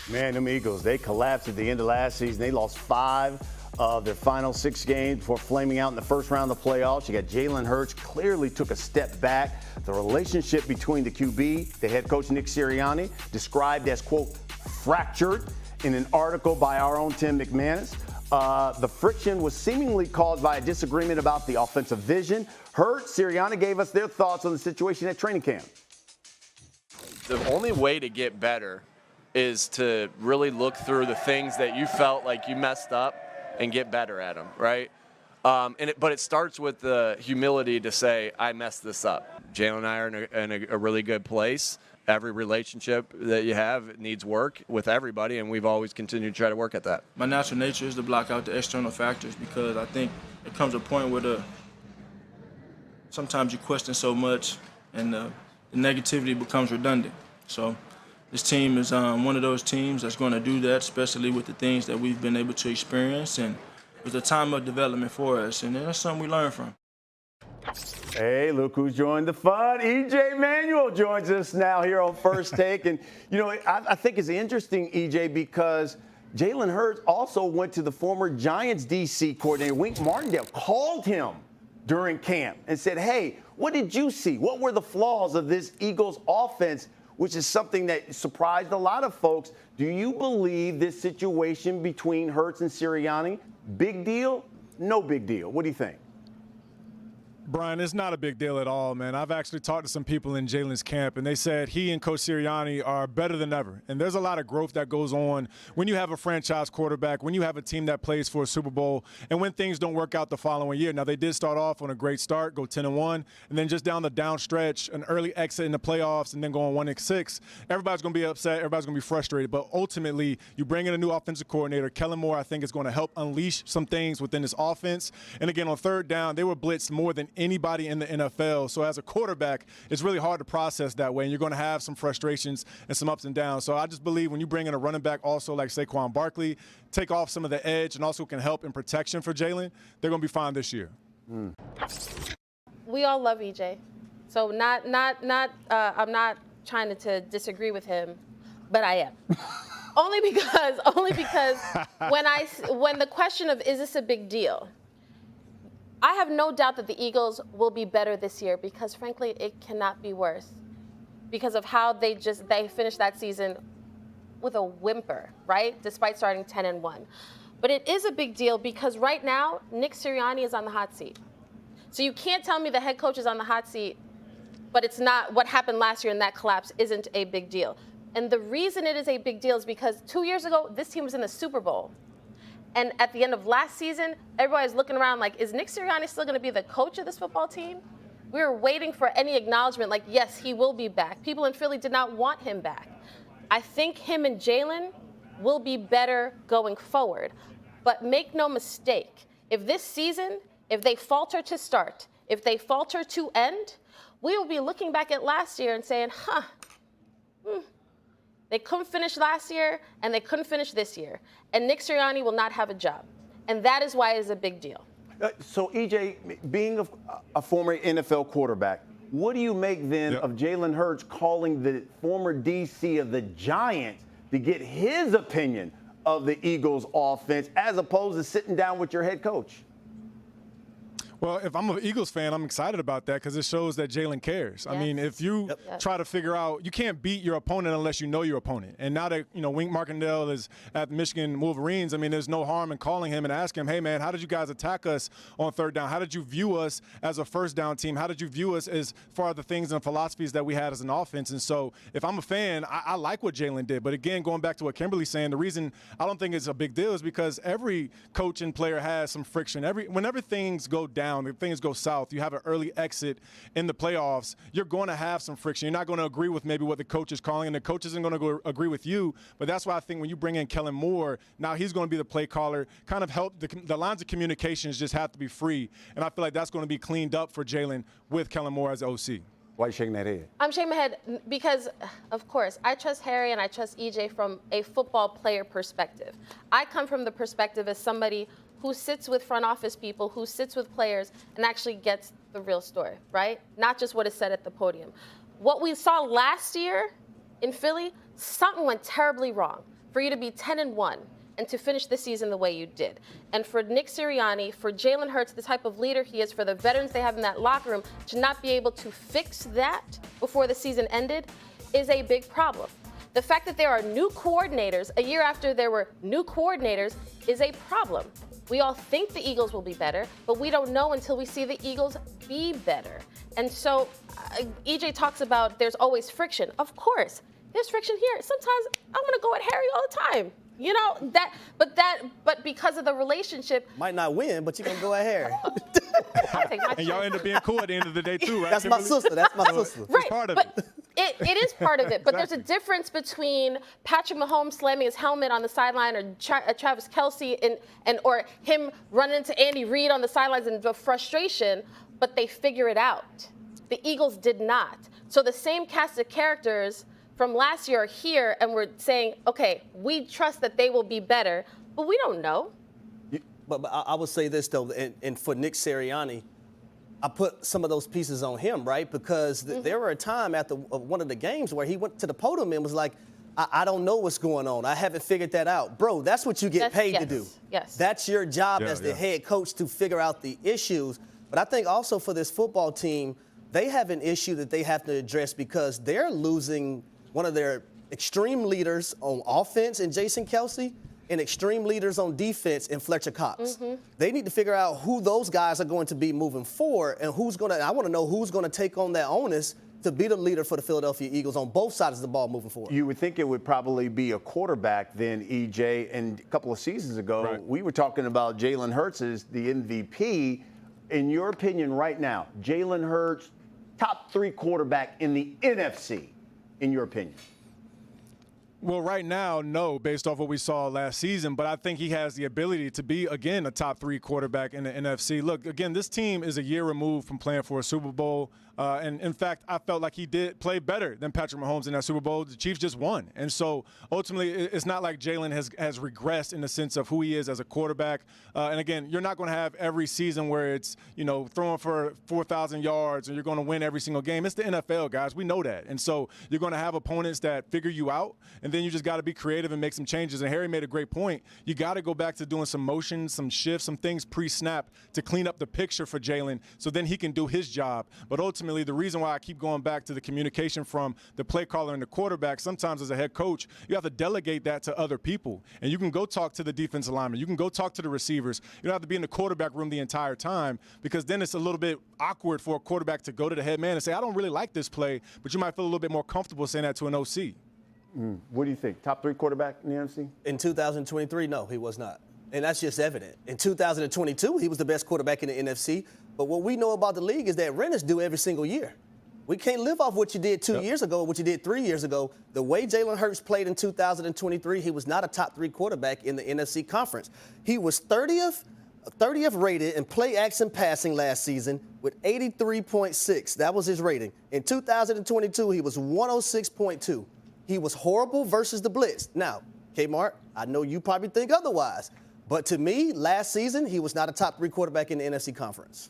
Man, them Eagles, they collapsed at the end of last season. They lost 5 of their final 6 games before flaming out in the first round of the playoffs. You got Jalen Hurts, clearly took a step back. The relationship between the QB, the head coach Nick Sirianni, described as, quote, fractured in an article by our own Tim McManus. The friction was seemingly caused by a disagreement about the offensive vision. Hurts, Sirianni gave us their thoughts on the situation at training camp. The only way to get better is to really look through the things that you felt like you messed up and get better at them, right? But it starts with the humility to say, I messed this up. Jalen and I are in a really good place. Every relationship that you have needs work with everybody, and we've always continued to try to work at that. My natural nature is to block out the external factors because I think it comes a point where sometimes you question so much and the negativity becomes redundant. So this team is one of those teams that's going to do that, especially with the things that we've been able to experience. And it was a time of development for us, and that's something we learn from. Hey, look who's joined the fun. EJ Manuel joins us now here on First Take. And, you know, I think it's interesting, EJ, because Jalen Hurts also went to the former Giants DC coordinator, Wink Martindale, called him during camp and said, hey, what did you see? What were the flaws of this Eagles offense? Which is something that surprised a lot of folks. Do you believe this situation between Hurts and Sirianni, big deal? No big deal. What do you think? Brian, it's not a big deal at all, man. I've actually talked to some people in Jalen's camp, and they said he and Coach Sirianni are better than ever. And there's a lot of growth that goes on when you have a franchise quarterback, when you have a team that plays for a Super Bowl, and when things don't work out the following year. Now, they did start off on a great start, go 10-1, and then just down the down stretch, an early exit in the playoffs, and then going 1-6. Everybody's going to be upset. Everybody's going to be frustrated. But ultimately, you bring in a new offensive coordinator. Kellen Moore, I think, is going to help unleash some things within this offense. And again, on third down, they were blitzed more than anybody in the NFL. So as a quarterback, it's really hard to process that way, and you're going to have some frustrations and some ups and downs. So I just believe when you bring in a running back also like Saquon Barkley, take off some of the edge and also can help in protection for Jalen, they're going to be fine this year. We all love EJ. So I'm not trying to disagree with him, but I am. only because when the question of is this a big deal, I have no doubt that the Eagles will be better this year because, frankly, it cannot be worse because of how they finished that season with a whimper, right, despite starting 10-1. But it is a big deal because right now, Nick Sirianni is on the hot seat. So you can't tell me the head coach is on the hot seat, but it's not what happened last year and that collapse isn't a big deal. And the reason it is a big deal is because 2 years ago, this team was in the Super Bowl. And at the end of last season, everybody's looking around like, is Nick Sirianni still going to be the coach of this football team? We were waiting for any acknowledgement like, yes, he will be back. People in Philly did not want him back. I think him and Jalen will be better going forward. But make no mistake, if this season, if they falter to start, if they falter to end, we will be looking back at last year and saying, they couldn't finish last year, and they couldn't finish this year. And Nick Sirianni will not have a job. And that is why it is a big deal. So, EJ, being a former NFL quarterback, what do you make then of Jalen Hurts calling the former DC of the Giants to get his opinion of the Eagles' offense as opposed to sitting down with your head coach? Well, if I'm an Eagles fan, I'm excited about that because it shows that Jalen cares. Yes. I mean, if you try to figure out – you can't beat your opponent unless you know your opponent. And now that, Wink Martindale is at the Michigan Wolverines, I mean, there's no harm in calling him and asking him, hey, man, how did you guys attack us on third down? How did you view us as a first down team? How did you view us as far as the things and philosophies that we had as an offense? And so if I'm a fan, I like what Jalen did. But, again, going back to what Kimberly's saying, the reason I don't think it's a big deal is because every coach and player has some friction. Whenever things go down, if things go south, you have an early exit in the playoffs, you're going to have some friction. You're not going to agree with maybe what the coach is calling, and the coach isn't going to agree with you. But that's why I think when you bring in Kellen Moore, now he's going to be the play caller, kind of help the lines of communications just have to be free. And I feel like that's going to be cleaned up for Jalen with Kellen Moore as OC. Why are you shaking that head? I'm shaking my head because, of course, I trust Harry and I trust EJ from a football player perspective. I come from the perspective as somebody who sits with front office people, who sits with players, and actually gets the real story, right? Not just what is said at the podium. What we saw last year in Philly something went terribly wrong for you to be 10-1 and to finish the season the way you did. And for Nick Sirianni, for Jalen Hurts, the type of leader he is, for the veterans they have in that locker room, to not be able to fix that before the season ended is a big problem. The fact that there are new coordinators a year after there were new coordinators is a problem. We all think the Eagles will be better, but we don't know until we see the Eagles be better. And so EJ talks about there's always friction. Of course, there's friction here. Sometimes I want to go at Harry all the time. You know, but because of the relationship. Might not win, but you're going to go at Harry. I'll take my And y'all end up being cool at the end of the day, too, right? That's my sister. That's my sister. Right, part of but it is part of it. But there's a difference between Patrick Mahomes slamming his helmet on the sideline, or Travis Kelce or him running into Andy Reid on the sidelines and the frustration. But they figure it out. The Eagles did not. So the same cast of characters from last year are here, and we're saying, okay, we trust that they will be better, but we don't know. But I would say this, though, and for Nick Sirianni, I put some of those pieces on him, right? Because there were a time after one of the games where he went to the podium and was like, I don't know what's going on. I haven't figured that out. Bro, that's what you get paid to do. Yes. That's your job as the head coach, to figure out the issues. But I think also for this football team, they have an issue that they have to address, because they're losing one of their extreme leaders on offense in Jason Kelce, and extreme leaders on defense in Fletcher Cox. They need to figure out who those guys are going to be moving forward, and I want to know who's going to take on that onus to be the leader for the Philadelphia Eagles on both sides of the ball moving forward. You would think it would probably be a quarterback then, EJ. And a couple of seasons ago, we were talking about Jalen Hurts as the MVP. In your opinion right now, Jalen Hurts, top 3 quarterback in the NFC, in your opinion? Well, right now, no, based off what we saw last season. But I think he has the ability to be, again, a top 3 quarterback in the NFC. Look, again, this team is a year removed from playing for a Super Bowl. And, in fact, I felt like he did play better than Patrick Mahomes in that Super Bowl. The Chiefs just won. And so, ultimately, it's not like Jalen has regressed in the sense of who he is as a quarterback. And, again, you're not going to have every season where it's, throwing for 4,000 yards and you're going to win every single game. It's the NFL, guys. We know that. And so you're going to have opponents that figure you out, and then you just got to be creative and make some changes. And Harry made a great point. You got to go back to doing some motion, some shifts, some things pre-snap to clean up the picture for Jalen, so then he can do his job. But ultimately, the reason why I keep going back to the communication from the play caller and the quarterback, sometimes as a head coach, you have to delegate that to other people. And you can go talk to the defensive lineman. You can go talk to the receivers. You don't have to be in the quarterback room the entire time, because then it's a little bit awkward for a quarterback to go to the head man and say, I don't really like this play, but you might feel a little bit more comfortable saying that to an OC. What do you think? Top 3 quarterback in the NFC? In 2023, no, he was not. And that's just evident. In 2022, he was the best quarterback in the NFC. But what we know about the league is that rent is due every single year. We can't live off what you did 2 years ago or what you did 3 years ago. The way Jalen Hurts played in 2023, he was not a top 3 quarterback in the NFC conference. He was 30th rated in play action passing last season with 83.6. That was his rating. In 2022, he was 106.2. He was horrible versus the blitz. Now, Kmart, I know you probably think otherwise. But to me, last season, he was not a top 3 quarterback in the NFC conference.